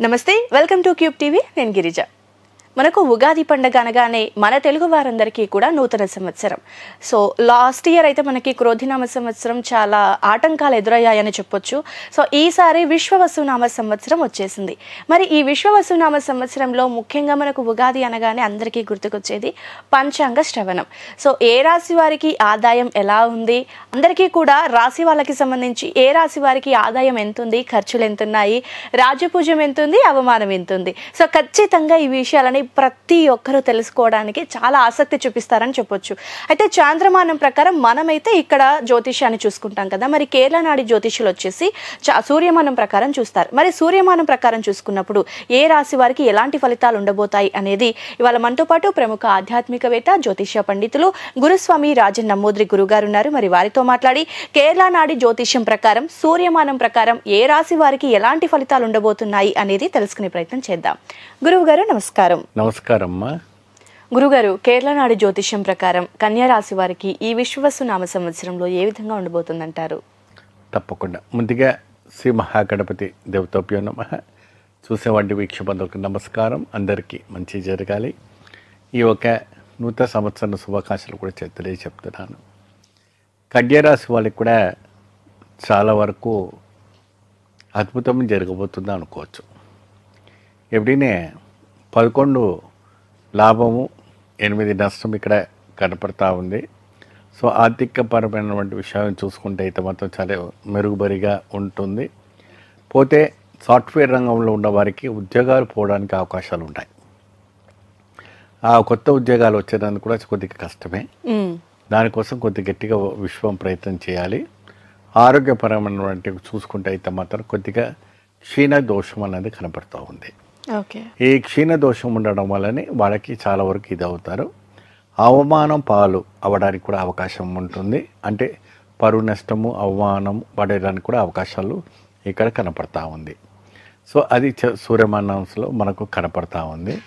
నమస్తే, welcome to cube TV. నేను గిరిజ. మనకు ఉగాది పండుగ అనగానే మన తెలుగు వారందరికీ కూడా నూతన సంవత్సరం. సో లాస్ట్ ఇయర్ అయితే మనకి క్రోధినామ సంవత్సరం చాలా ఆటంకాలు ఎదురయ్యాయని చెప్పొచ్చు. సో ఈసారి విశ్వవసునామ సంవత్సరం వచ్చేసింది. మరి ఈ విశ్వవసునామ సంవత్సరంలో ముఖ్యంగా మనకు ఉగాది అనగానే అందరికీ గుర్తుకొచ్చేది పంచాంగ శ్రవణం. సో ఏ రాశి వారికి ఆదాయం ఎలా ఉంది, అందరికీ కూడా రాశి వాళ్ళకి సంబంధించి ఏ రాశి వారికి ఆదాయం ఎంత ఉంది, ఖర్చులు ఎంత ఉన్నాయి, రాజపూజ్యం ఎంత ఉంది, అవమానం ఎంత ఉంది, సో ఖచ్చితంగా ఈ విషయాలని ప్రతి ఒక్కరూ తెలుసుకోవడానికి చాలా ఆసక్తి చూపిస్తారని చెప్పొచ్చు. అయితే చాంద్రమానం ప్రకారం మనమైతే ఇక్కడ జ్యోతిష్యాన్ని చూసుకుంటాం కదా, మరి కేరళ నాడి జ్యోతిష్యులు వచ్చేసి సూర్యమానం ప్రకారం చూస్తారు. మరి సూర్యమానం ప్రకారం చూసుకున్నప్పుడు ఏ రాశి వారికి ఎలాంటి ఫలితాలు ఉండబోతాయి అనేది ఇవాళ మనతో పాటు ప్రముఖ ఆధ్యాత్మికవేత్త, జ్యోతిష్య పండితులు గురుస్వామి రాజన్ నమ్మోద్రి గురుగారు ఉన్నారు. మరి వారితో మాట్లాడి కేరళ నాడి జ్యోతిష్యం ప్రకారం సూర్యమానం ప్రకారం ఏ రాశి వారికి ఎలాంటి ఫలితాలు ఉండబోతున్నాయి అనేది తెలుసుకునే ప్రయత్నం చేద్దాం. గురువు గారు నమస్కారం. నమస్కారం. గురుగారు, కేరళ నాడి జ్యోతిష్యం ప్రకారం కన్యా రాశి వారికి ఈ విశ్వవసునామ సంవత్సరంలో ఏ విధంగా ఉండబోతుందంటారు? తప్పకుండా. ముందుగా శ్రీ మహాగణపతి దేవతోభ్యో నమః. చూసేవాడి వీక్షబంధులకు నమస్కారం. అందరికీ మంచి జరగాలి. ఈ ఒక నూతన సంవత్సరం శుభాకాంక్షలు కూడా చెప్తున్నాను. కన్యా రాశి వాళ్ళకి కూడా చాలా వరకు అద్భుతం జరగబోతుంది అనుకోవచ్చు. ఎప్పుడైనా 11 లాభము, 8 నష్టం ఇక్కడ కనపడతా ఉంది. సో ఆర్థికపరమైనటువంటి విషయాలను చూసుకుంటే అయితే మాత్రం చాలా మెరుగుబడిగా ఉంటుంది. పోతే సాఫ్ట్వేర్ రంగంలో ఉన్న వారికి ఉద్యోగాలు పోవడానికి అవకాశాలు ఉంటాయి. ఆ కొత్త ఉద్యోగాలు వచ్చేదానికి కూడా కొద్దిగా కష్టమే. దానికోసం కొద్ది గట్టిగా ప్రయత్నం చేయాలి. ఆరోగ్యపరమైనటువంటి చూసుకుంటే అయితే మాత్రం కొద్దిగా క్షీణ దోషం అనేది కనపడుతూ ఉంది. ఈ క్షీణ దోషం ఉండడం వల్లనే వాళ్ళకి చాలా వరకు ఇది అవుతారు. అవమానం పాలు అవ్వడానికి కూడా అవకాశం ఉంటుంది. అంటే పరువు నష్టము, అవమానం పడడానికి కూడా అవకాశాలు ఇక్కడ కనపడతా ఉంది. సో అది సూర్యమానంలో మనకు కనపడతా ఉంది.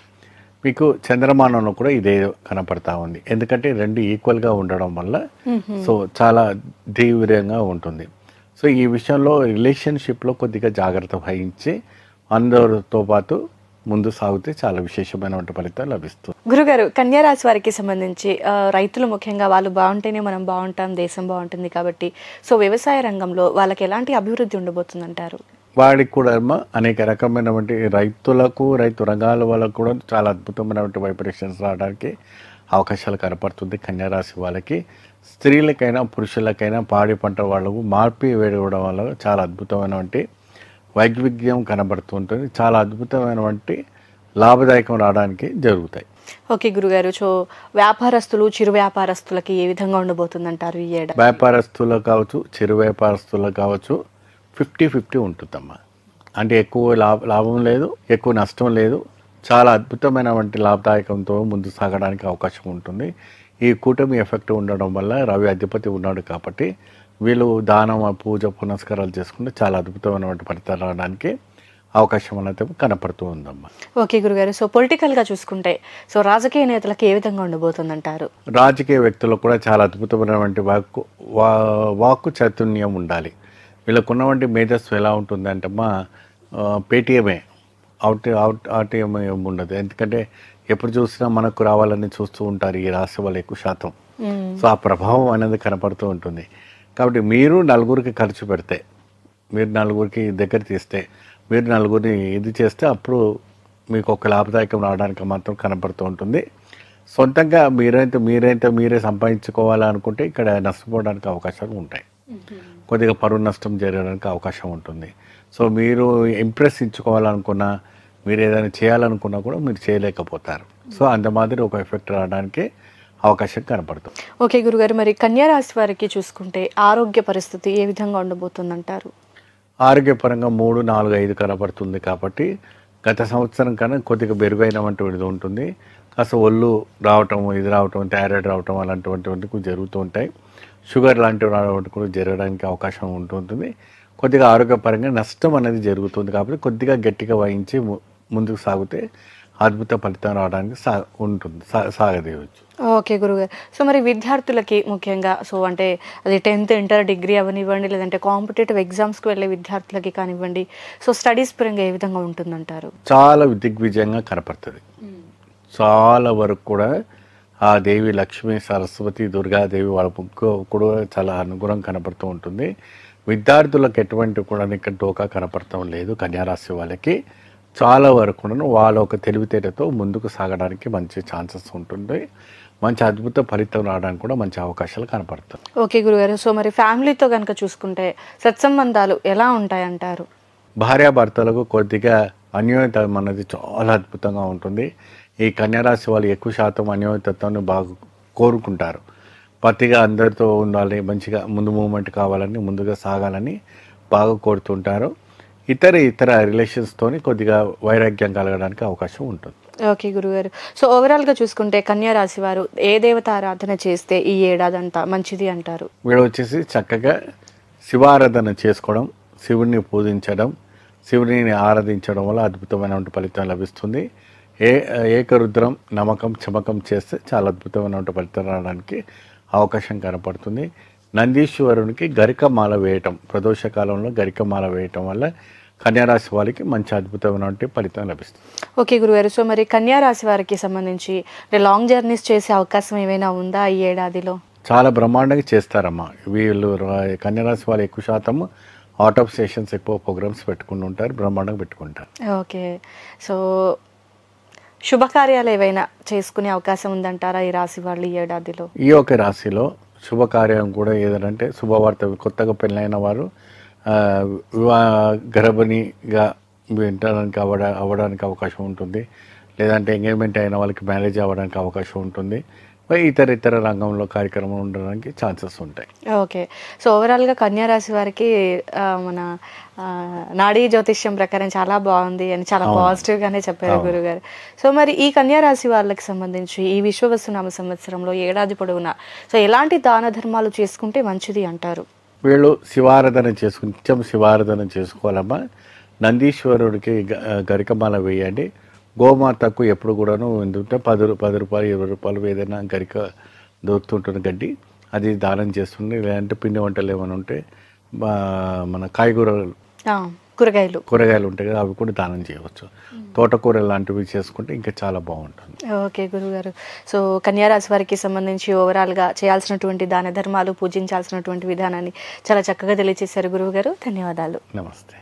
మీకు చంద్రమానంలో కూడా ఇదే కనపడతా ఉంది. ఎందుకంటే రెండు ఈక్వల్గా ఉండడం వల్ల సో చాలా తీవ్రంగా ఉంటుంది. సో ఈ విషయంలో రిలేషన్షిప్లో కొద్దిగా జాగ్రత్త వహించి అందరితో పాటు ముందు సాగితే చాలా విశేషమైనటువంటి ఫలితాలు లభిస్తుంది. గురుగారు, కన్యా రాశి వారికి సంబంధించి రైతులు ముఖ్యంగా వాళ్ళు బాగుంటేనే మనం బాగుంటాం, దేశం బాగుంటుంది కాబట్టి సో వ్యవసాయ రంగంలో వాళ్ళకి ఎలాంటి అభివృద్ధి ఉండబోతుందంటారు? వాడికి కూడా అనేక రకమైనటువంటి రైతులకు, రైతు రంగాల వాళ్ళకు కూడా చాలా అద్భుతమైనటువంటి వైబ్రేషన్స్ రావడానికి అవకాశాలు కనపడుతుంది. కన్యా రాశి వాళ్ళకి స్త్రీలకైనా పురుషులకైనా పాడి పంట వాళ్ళకు మార్పి వేయడం వల్ల చాలా అద్భుతమైనటువంటి వైవిధ్యం కనబడుతుంటుంది. చాలా అద్భుతమైనటువంటి లాభదాయకం రావడానికి జరుగుతాయి. ఓకే గురుగారు, సో వ్యాపారస్తులు, చిరు వ్యాపారస్తులకి ఏ విధంగా ఉండబోతుందంటారు ఈ ఏడాది? వ్యాపారస్తులకు కావచ్చు, చిరు వ్యాపారస్తులకు కావచ్చు 50-50 ఉంటుందమ్మా. అంటే ఎక్కువ లాభం లేదు, ఎక్కువ నష్టం లేదు. చాలా అద్భుతమైనటువంటి లాభదాయకంతో ముందు సాగడానికి అవకాశం ఉంటుంది. ఈ కూటమి ఎఫెక్ట్ ఉండడం వల్ల రవి అధిపతి ఉన్నాడు కాబట్టి వీళ్ళు దానం, పూజ, పునస్కారాలు చేసుకుంటే చాలా అద్భుతమైనటువంటి ఫలితాలు రావడానికి అవకాశం అనేది కనపడుతూ ఉందమ్మా. ఓకే గురుగారు, సో పొలిటికల్గా చూసుకుంటే సో రాజకీయ నేతలకు ఏ విధంగా ఉండబోతుందంటారు? రాజకీయ వ్యక్తులకు కూడా చాలా అద్భుతమైనటువంటి వాక్కు చైతన్యం ఉండాలి. వీళ్ళకు ఉన్నటువంటి మేధస్సు ఎలా ఉంటుందంటే పేటీఎమే, ఆర్టీఎం ఏమి ఉండదు. ఎందుకంటే ఎప్పుడు చూసినా మనకు రావాలని చూస్తూ ఉంటారు ఈ రాశి వాళ్ళు ఎక్కువ శాతం. సో ఆ ప్రభావం అనేది కనపడుతూ ఉంటుంది. కాబట్టి మీరు నలుగురికి ఖర్చు పెడితే, మీరు నలుగురికి దగ్గర తీస్తే, మీరు నలుగురిని ఇది చేస్తే అప్పుడు మీకు ఒక లాభదాయకం రావడానికి మాత్రం కనపడుతూ ఉంటుంది. సొంతంగా మీరే సంపాదించుకోవాలనుకుంటే ఇక్కడ నష్టపోవడానికి అవకాశాలు ఉంటాయి. కొద్దిగా పరువు నష్టం జరగడానికి అవకాశం ఉంటుంది. సో మీరు ఇంప్రెస్ ఇచ్చుకోవాలనుకున్నా, మీరు ఏదైనా చేయాలనుకున్నా కూడా మీరు చేయలేకపోతారు. సో అంత మాదిరి ఒక ఎఫెక్ట్ రావడానికి అవకాశం కనపడుతుంది. ఓకే గురుగారు, మరి కన్యా రాశి వారికి చూసుకుంటే ఆరోగ్య పరిస్థితి ఏ విధంగా ఉండబోతుందంటారు? ఆరోగ్యపరంగా 3, 4, 5 కనపడుతుంది కాబట్టి గత సంవత్సరం కన్నా కొద్దిగా మెరుగైనటువంటిది ఉంటుంది. కాస్త ఒళ్ళు రావటం, ఇది రావటం, థైరాయిడ్ రావటం అలాంటివంటివి జరుగుతూ ఉంటాయి. షుగర్ లాంటివి రావడం కూడా జరగడానికి అవకాశం ఉంటుంది. కొద్దిగా ఆరోగ్యపరంగా నష్టం అనేది జరుగుతుంది కాబట్టి కొద్దిగా గట్టిగా వహించి ముందుకు సాగితే అద్భుత ఫలితం రావడానికి ఉంటుంది సాగదీయవచ్చు. ఓకే గురుగారు. సో మరి విద్యార్థులకి ముఖ్యంగా సో అంటే అది 10th ఇంటర్ డిగ్రీ అవనివ్వండి, లేదంటే కాంపిటేటివ్ ఎగ్జామ్స్కి వెళ్ళే విద్యార్థులకి కానివ్వండి, సో స్టడీస్ పరంగా ఏ విధంగా ఉంటుందంటారు? చాలా దిగ్విజయంగా కనపడుతుంది. చాలా వరకు కూడా ఆ దేవి లక్ష్మీ సరస్వతి దుర్గాదేవి వాళ్ళ కూడా చాలా అనుగుణం కనపడుతూ ఉంటుంది. విద్యార్థులకు ఎటువంటి కూడా ఇక్కడ డోకా కనపడటం లేదు. కన్యారాశి వాళ్ళకి చాలా వరకు కూడా వాళ్ళ ఒక తెలివితేటతో ముందుకు సాగడానికి మంచి ఛాన్సెస్ ఉంటుంది. మంచి అద్భుత ఫలితం రావడానికి కూడా మంచి అవకాశాలు కనపడతాయి. ఓకే గురుగారు. సో మరి ఫ్యామిలీతో కనుక చూసుకుంటే సత్సంబంధాలు ఎలా ఉంటాయంటారు? భార్యాభర్తలకు కొద్దిగా అన్యోన్యత అన్నది చాలా అద్భుతంగా ఉంటుంది. ఈ కన్యారాశి వాళ్ళు ఎక్కువ శాతం అన్యోన్యతత్వాన్ని బాగా కోరుకుంటారు. పతిగా అందరితో ఉండాలి, మంచిగా ముందు మూమెంట్ కావాలని, ముందుగా సాగాలని బాగా కోరుతుంటారు. ఇతర రిలేషన్స్తోని కొద్దిగా వైరాగ్యం కలగడానికి అవకాశం ఉంటుంది. ఓకే గురుగారు. సో ఓవరాల్గా చూసుకుంటే కన్యా రాశి వారు ఏ దేవత ఆరాధన చేస్తే ఈ ఏడాదంతా మంచిది అంటారు? వీడు వచ్చేసి చక్కగా శివారాధన చేసుకోవడం, శివుడిని పూజించడం, శివుడిని ఆరాధించడం వల్ల అద్భుతమైన ఫలితం లభిస్తుంది. ఏకరుద్రం నమ్మకం చమకం చేస్తే చాలా అద్భుతమైన ఫలితం రావడానికి అవకాశం కనపడుతుంది. నందీశ్వరునికి గరికమాల వేయటం, ప్రదోష కాలంలో గరికమాల వేయటం వల్ల కన్యారాశి వారికి మంచి అద్భుతమైన ఫలితం లభిస్తుంది. ఓకే గురుగారు. సో మరి కన్యా రాశి వారికి సంబంధించి లాంగ్ జర్నీస్ చేసే అవకాశం ఏమైనా ఉందా ఈ ఏడాదిలో? చాలా బ్రహ్మాండంగా చేస్తారమ్మా. వీళ్ళు కన్యారాశి వాళ్ళు ఎక్కువ శాతం అవుట్ ఆఫ్ స్టేషన్స్ ఎక్కువ ప్రోగ్రామ్స్ పెట్టుకుని ఉంటారు, బ్రహ్మాండంగా పెట్టుకుంటారు. ఓకే. సో శుభకార్యాలు ఏవైనా చేసుకునే అవకాశం ఉందంటారా ఈ రాశి వాళ్ళు ఈ ఏడాదిలో? ఈ ఒక రాశిలో శుభకార్యం కూడా ఏదంటే శుభవార్త, కొత్తగా పెళ్ళైన వారు గర్భిణిగా వినడానికి అవ్వడానికి అవకాశం ఉంటుంది. లేదంటే ఎంగేజ్మెంట్ అయిన వాళ్ళకి మ్యారేజ్ అవ్వడానికి అవకాశం ఉంటుంది. ఇతర రంగంలో కార్యక్రమం ఉండడానికి ఛాన్సెస్ ఉంటాయి. ఓకే. సో ఓవరాల్గా కన్యా రాశి వారికి మన నాడీ జ్యోతిష్యం ప్రకారం చాలా బాగుంది అని చాలా పాజిటివ్గానే చెప్పారు గురుగారు. సో మరి ఈ కన్యా రాశి వాళ్ళకి సంబంధించి ఈ విశ్వవస్తునామ సంవత్సరంలో ఏడాది పొడవునా సో ఎలాంటి దాన ధర్మాలు చేసుకుంటే మంచిది అంటారు? వీళ్ళు నిత్యం శివారాధన చేసుకోవాలమ్మా. నందీశ్వరుడికి గరికమాల వేయండి. గోమాతకు ఎప్పుడు కూడాను ఎందుకంటే 10 రూపాయలు 20 రూపాయలు ఏదైనా గరిక దొరుకుతుంటుంది గడ్డి, అది దానం చేస్తుంది. లేదంటే పిండి వంటలు ఏమైనా ఉంటే మన కూరగాయలు ఉంటాయి కదా, అవి కూడా దానం చేయవచ్చు. తోటకూర లాంటివి చేసుకుంటే ఇంకా చాలా బాగుంటుంది. ఓకే గురుగారు. సో కన్యా రాశి వారికి సంబంధించి ఓవరాల్గా చేయాల్సినటువంటి దాన ధర్మాలు, పూజించాల్సినటువంటి విధానాన్ని చాలా చక్కగా తెలియజేశారు గురువుగారు. ధన్యవాదాలు. నమస్తే.